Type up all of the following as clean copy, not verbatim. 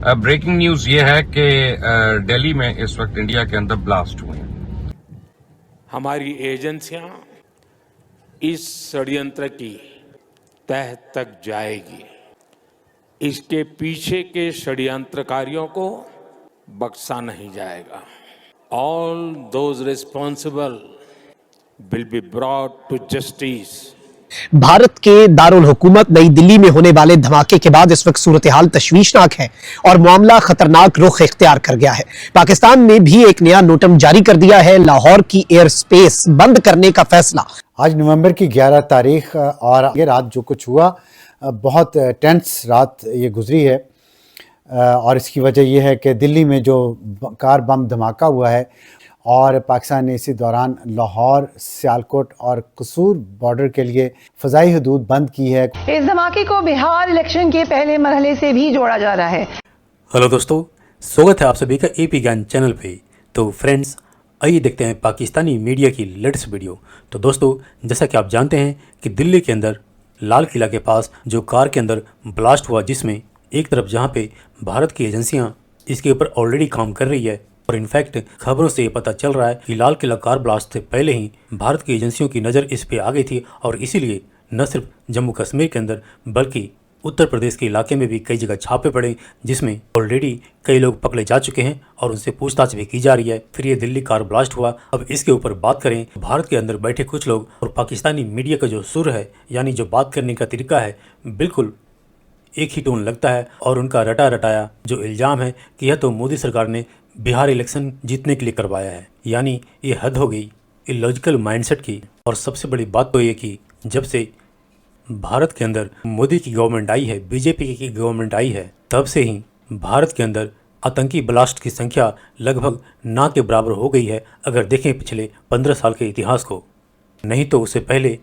Breaking news ये है कि दिल्ली में इस वक्त इंडिया के अंदर ब्लास्ट हुए हैं। हमारी एजेंसियां इस षड्यंत्र की तह तक जाएगी। इसके पीछे के षड्यंत्रकारियों को बख्शा नहीं जाएगा। All those responsible will be brought to justice. Bharat के दारुल हुकूमत नई दिल्ली में होने वाले धमाके के बाद इस वक्त सूरत हाल तशवीशनाक है और मामला खतरनाक रुख इख्तियार कर गया है। पाकिस्तान ने भी एक नया नोटम जारी कर दिया है। लाहौर की एयर स्पेस बंद करने का फैसला। आज नवंबर की 11 तारीख और ये रात जो कुछ हुआ, बहुत टेंस रात ये गुजरी है और इसकी वजह यह है कि दिल्ली में जो कार बम धमाका हुआ है और पाकिस्तान ने इसी दौरान लाहौर, सियालकोट और कसूर बॉर्डर के लिए फ़ज़ाई हदूद बंद की है। इस धमाके को बिहार इलेक्शन के पहले मरहले से भी जोड़ा जा रहा है। हेलो दोस्तों, स्वागत है आप सभी का एपी ज्ञान चैनल पे। तो फ्रेंड्स, आइए देखते हैं पाकिस्तानी मीडिया की लेटेस्ट वीडियो। तो दोस्तों, जैसा कि आप जानते हैं कि दिल्ली के अंदर लाल किला के पास जो कार के अंदर ब्लास्ट हुआ, जिसमें एक तरफ जहाँ पे भारत की एजेंसियाँ इसके ऊपर ऑलरेडी काम कर रही है और इनफैक्ट खबरों से ये पता चल रहा है कि लाल किला कार ब्लास्ट से पहले ही भारत की एजेंसियों की नज़र इस पे आ गई थी और इसीलिए न सिर्फ जम्मू कश्मीर के अंदर बल्कि उत्तर प्रदेश के इलाके में भी कई जगह छापे पड़े, जिसमें ऑलरेडी कई लोग पकड़े जा चुके हैं और उनसे पूछताछ भी की जा रही है। फिर ये दिल्ली कार ब्लास्ट हुआ। अब इसके ऊपर बात करें, भारत के अंदर बैठे कुछ लोग और पाकिस्तानी मीडिया का जो सुर है, यानी जो बात करने का तरीका है, बिल्कुल एक ही टोन लगता है और उनका रटा रटाया जो इल्ज़ाम है कि यह तो मोदी सरकार ने बिहार इलेक्शन जीतने के लिए करवाया है। यानी ये हद हो गई इलॉजिकल माइंडसेट की। और सबसे बड़ी बात तो ये कि जब से भारत के अंदर मोदी की गवर्नमेंट आई है, बीजेपी की गवर्नमेंट आई है, तब से ही भारत के अंदर आतंकी ब्लास्ट की संख्या लगभग ना के बराबर हो गई है, अगर देखें पिछले 15 साल के इतिहास को। नहीं तो उससे पहले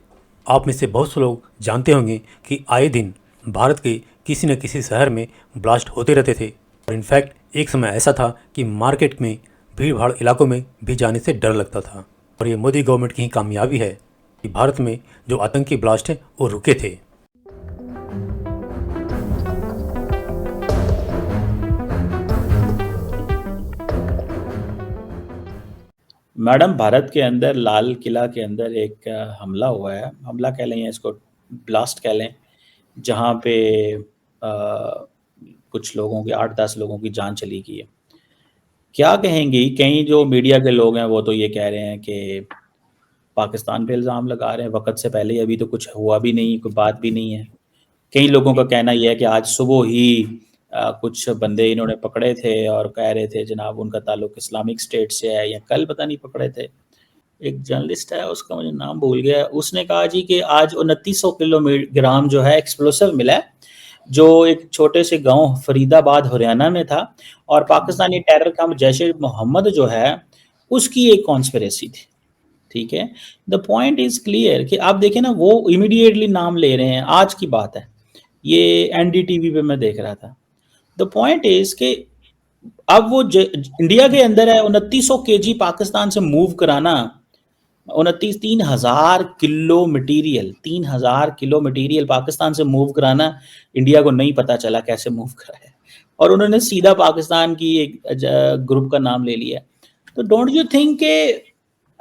आप में से बहुत से लोग जानते होंगे कि आए दिन भारत के किसी न किसी शहर में ब्लास्ट होते रहते थे और इनफैक्ट एक समय ऐसा था कि मार्केट में भीड़ भाड़ इलाकों में भी जाने से डर लगता था। और ये मोदी गवर्नमेंट की ही कामयाबी है कि भारत में जो आतंकी ब्लास्ट है वो रुके थे। मैडम, भारत के अंदर लाल किला के अंदर एक हमला हुआ है, हमला कह लें या इसको ब्लास्ट कह लें, जहाँ पे कुछ लोगों की 8-10 लोगों की जान चली गई है। क्या कहेंगी? कई जो मीडिया के लोग हैं वो तो ये कह रहे हैं कि पाकिस्तान पे इल्ज़ाम लगा रहे हैं, वक्त से पहले अभी तो कुछ हुआ भी नहीं, कोई बात भी नहीं है। कई लोगों का कहना यह है कि आज सुबह ही कुछ बंदे इन्होंने पकड़े थे और कह रहे थे जनाब उनका ताल्लुक इस्लामिक स्टेट से है, या कल पता नहीं पकड़े थे। एक जर्नलिस्ट है, उसका मुझे नाम भूल गया, उसने कहा जी कि आज 2900 किलोग्राम जो है एक्सप्लोसिव मिला है, जो एक छोटे से गांव फरीदाबाद हरियाणा में था और पाकिस्तानी टेरर कैंप जैश-ए-मोहम्मद जो है उसकी एक कॉन्स्पिरेसी थी। ठीक है, द पॉइंट इज क्लियर कि आप देखें ना, वो इमीडिएटली नाम ले रहे हैं। आज की बात है, ये एनडीटीवी पे मैं देख रहा था। द पॉइंट इज कि अब वो इंडिया के अंदर है 2900 केजी पाकिस्तान से मूव कराना, 3000 kilo material, 3000 kilo material Pakistan से मूव कराना, इंडिया को नहीं पता चला कैसे मूव करा है और उन्होंने सीधा पाकिस्तान की एक ग्रुप का नाम ले लिया। तो डोंट यू थिंक के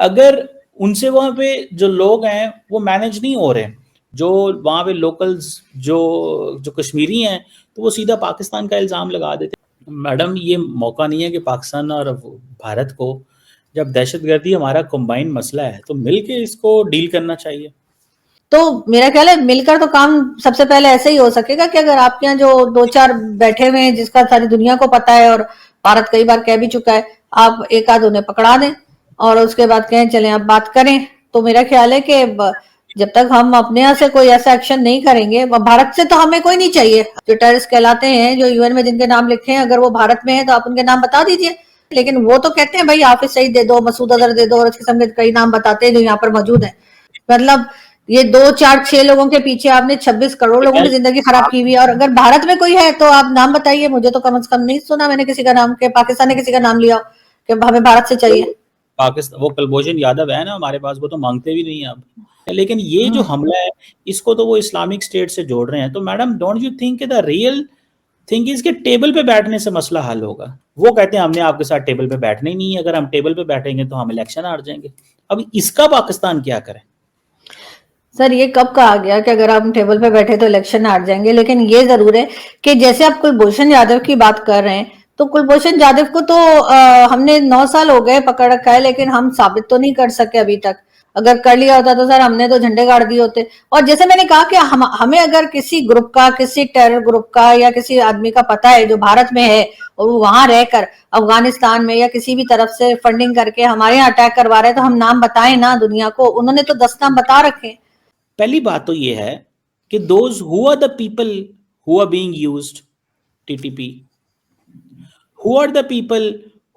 अगर उनसे वहाँ पे जो लोग हैं वो मैनेज नहीं हो रहे, जो वहाँ पे लोकल्स जो कश्मीरी हैं, तो वो सीधा पाकिस्तान का इल्ज़ाम लगा देते। मैडम, ये मौका नहीं है कि पाकिस्तान और भारत को, जब दहशतगर्दी हमारा कंबाइन मसला है तो मिलके इसको डील करना चाहिए। तो मेरा ख्याल है मिलकर तो काम सबसे पहले ऐसे ही हो सकेगा कि अगर आपके यहाँ जो 2-4 बैठे हुए हैं जिसका सारी दुनिया को पता है और भारत कई बार कह भी चुका है, आप एक आध उन्हें पकड़ा दें और उसके बाद कहें चलें आप बात करें। तो मेरा ख्याल है कि जब तक हम अपने यहाँ से कोई ऐसा एक्शन नहीं करेंगे, भारत से तो हमें कोई नहीं चाहिए। जो टेररिस्ट कहलाते हैं, जो यूएन में जिनके नाम लिखे हैं, अगर वो भारत में है तो आप उनके नाम बता दीजिए। लेकिन वो तो कहते हैं भाई हाफिज सईद दे दो, मसूद अजहर दे दो और इसके समझ कई नाम बताते हैं जो यहाँ पर मौजूद है। मतलब ये 2-4-6 लोगों के पीछे आपने 26 करोड़ लोगों की जिंदगी खराब की हुई है। और अगर भारत में कोई है तो आप नाम बताइए। मुझे तो कम से कम नहीं सुना मैंने किसी का नाम के पाकिस्तान ने किसी का नाम लिया कि हमें भारत से चाहिए। पाकिस्तान, वो कुलभूषण यादव है ना हमारे पास, वो तो मांगते भी नहीं है अब। लेकिन ये जो हमला है इसको तो वो इस्लामिक स्टेट से जोड़ रहे हैं। तो madam, don't you think the real thing is कि टेबल पे बैठने से मसला हल होगा। वो कहते हैं हमने आपके साथ टेबल पे बैठना ही नहीं है, अगर हम टेबल पे बैठेंगे तो हम इलेक्शन हार जाएंगे। अब इसका पाकिस्तान क्या करे? सर ये कब कहा गया कि अगर हम टेबल पे बैठे तो इलेक्शन हार जाएंगे? लेकिन ये जरूर है कि जैसे आप कुलभूषण यादव की बात कर रहे हैं, तो कुलभूषण यादव को तो हमने 9 साल हो गए पकड़ रखा है, लेकिन हम साबित तो नहीं कर सके अभी तक। अगर कर लिया होता तो सर हमने तो झंडे गाड़ दिए होते। और जैसे मैंने कहा कि हमें अगर किसी ग्रुप का, किसी टेरर ग्रुप का या किसी आदमी का पता है जो भारत में है और वो वहां रहकर अफगानिस्तान में या किसी भी तरफ से फंडिंग करके हमारे यहाँ अटैक करवा रहे हैं, तो हम नाम बताएं ना दुनिया को। उन्होंने तो 10 नाम बता रखे। पहली बात तो ये है कि those who are the people who are being used TTP, who are the people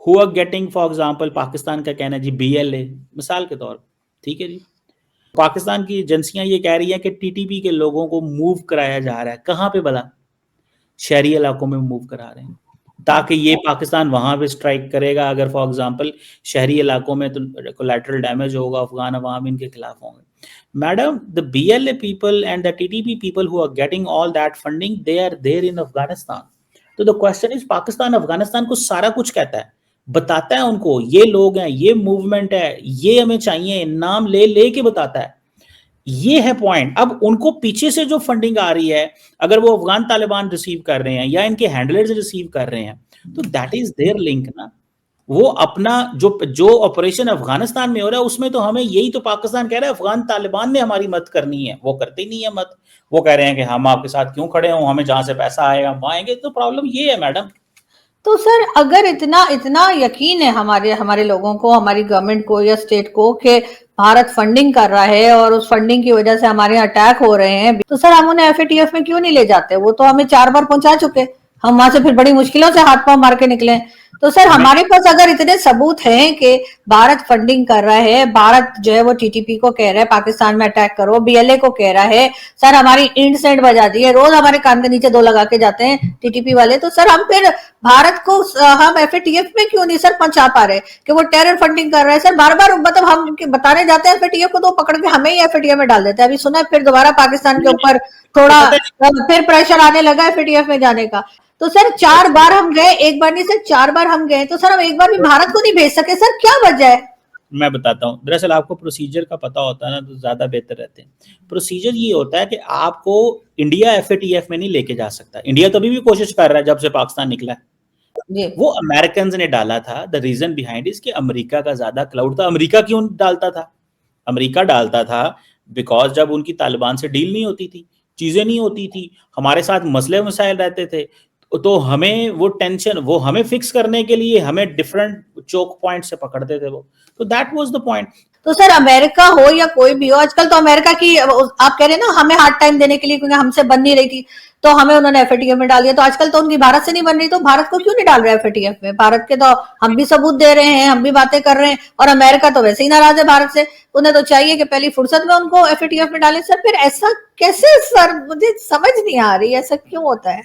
who are getting, for example Pakistan का कहना है जी बीएलए, मिसाल के तौर, ठीक है जी, पाकिस्तान की एजेंसियां ये कह रही है कि टीटीपी के लोगों को मूव कराया जा रहा है। कहां पे भला? शहरी इलाकों में मूव करा रहे हैं ताकि ये पाकिस्तान वहां पे स्ट्राइक करेगा। अगर फॉर एग्जांपल शहरी इलाकों में तो कोलैटरल डैमेज होगा, अफगान अवाम इनके खिलाफ होंगे। Madam, the BLA people and the TTP people who are getting all that funding, they are there in Afghanistan. तो the question is, Pakistan Afghanistan को सारा कुछ कहता है, बताता है उनको ये लोग हैं, ये मूवमेंट है, ये हमें चाहिए, नाम ले ले के बताता है। ये है पॉइंट। अब उनको पीछे से जो फंडिंग आ रही है, अगर वो अफगान तालिबान रिसीव कर रहे हैं या इनके हैंडलर्स रिसीव कर रहे हैं, तो दैट इज देयर लिंक ना। वो अपना जो ऑपरेशन अफगानिस्तान में हो रहा है उसमें तो हमें यही तो पाकिस्तान कह रहा है अफगान तालिबान ने हमारी मदद करनी है, वो करते ही नहीं है मदद। वो कह रहे हैं कि हम आपके साथ क्यों खड़े हों, हमें जहां से पैसा आएगा वहां आएंगे। तो प्रॉब्लम ये है मैडम। तो सर अगर इतना यकीन है हमारे लोगों को, हमारी गवर्नमेंट को या स्टेट को कि भारत फंडिंग कर रहा है और उस फंडिंग की वजह से हमारे यहाँ अटैक हो रहे हैं, तो सर हम उन्हें एफएटीएफ में क्यों नहीं ले जाते? वो तो हमें 4 बार पहुंचा चुके, हम वहां से फिर बड़ी मुश्किलों से हाथ पांव मार के निकले। तो सर हमारे पास अगर इतने सबूत हैं कि भारत फंडिंग कर रहा है, भारत जो है वो टीटीपी को कह रहा है पाकिस्तान में अटैक करो, बीएलए को कह रहा है, सर हमारी इंड सेंड बजा दी है, रोज हमारे कान के नीचे 2 लगा के जाते हैं टीटीपी वाले, तो सर हम फिर भारत को हम एफएटीएफ में क्यों नहीं सर पहुंचा पा रहे कि वो टेरर फंडिंग कर रहा है? सर बार बार मतलब हम बताने जाते हैं एफएटीएफ को, तो पकड़ के हमें ही एफएटीएफ में डाल देते हैं। अभी सुना फिर दोबारा पाकिस्तान के ऊपर थोड़ा फिर प्रेशर आने लगा एफएटीएफ में जाने का। तो सर 4 बार हम गए, एक बार नहीं सर 4 बार हम गए, तो सर हम एक बार भी भारत को नहीं भेज सके, सर क्या वजह है? मैं बताता हूँ। दरअसल आपको प्रोसीजर का पता होता है ना तो ज्यादा बेहतर रहते हैं। प्रोसीजर ये होता है कि आपको इंडिया एफएटीएफ में नहीं लेके जा सकता। इंडिया तो अभी भी कोशिश कर रहा है जब से पाकिस्तान निकला है। वो अमेरिकन ने डाला था। द रीजन बिहाइंड इज कि अमेरिका का ज्यादा क्लाउड था। अमेरिका क्यों डालता था? अमेरिका डालता था बिकॉज जब उनकी तालिबान से डील नहीं होती थी, चीजें नहीं होती थी, हमारे साथ मसले मसाइल रहते थे, तो हमें वो टेंशन, वो हमें फिक्स करने के लिए हमें डिफरेंट चोक पॉइंट से पकड़ते थे वो। तो दैट वाज द पॉइंट। तो सर अमेरिका हो या कोई भी हो, आजकल तो अमेरिका की आप कह रहे हैं ना हमें हार्ड टाइम देने के लिए, क्योंकि हमसे बन नहीं रही थी तो हमें उन्होंने एफएटीएफ में डाल दिया। तो आजकल तो उनकी भारत से नहीं बन रही, तो भारत को क्यों नहीं डाल रहे एफएटीएफ में? भारत के तो हम भी सबूत दे रहे हैं, हम भी बातें कर रहे हैं, और अमेरिका तो वैसे ही नाराज है भारत से। उन्हें तो चाहिए कि पहली फुर्सत में उनको एफएटीएफ में डालें। सर फिर ऐसा कैसे? सर मुझे समझ नहीं आ रही ऐसा क्यों होता है।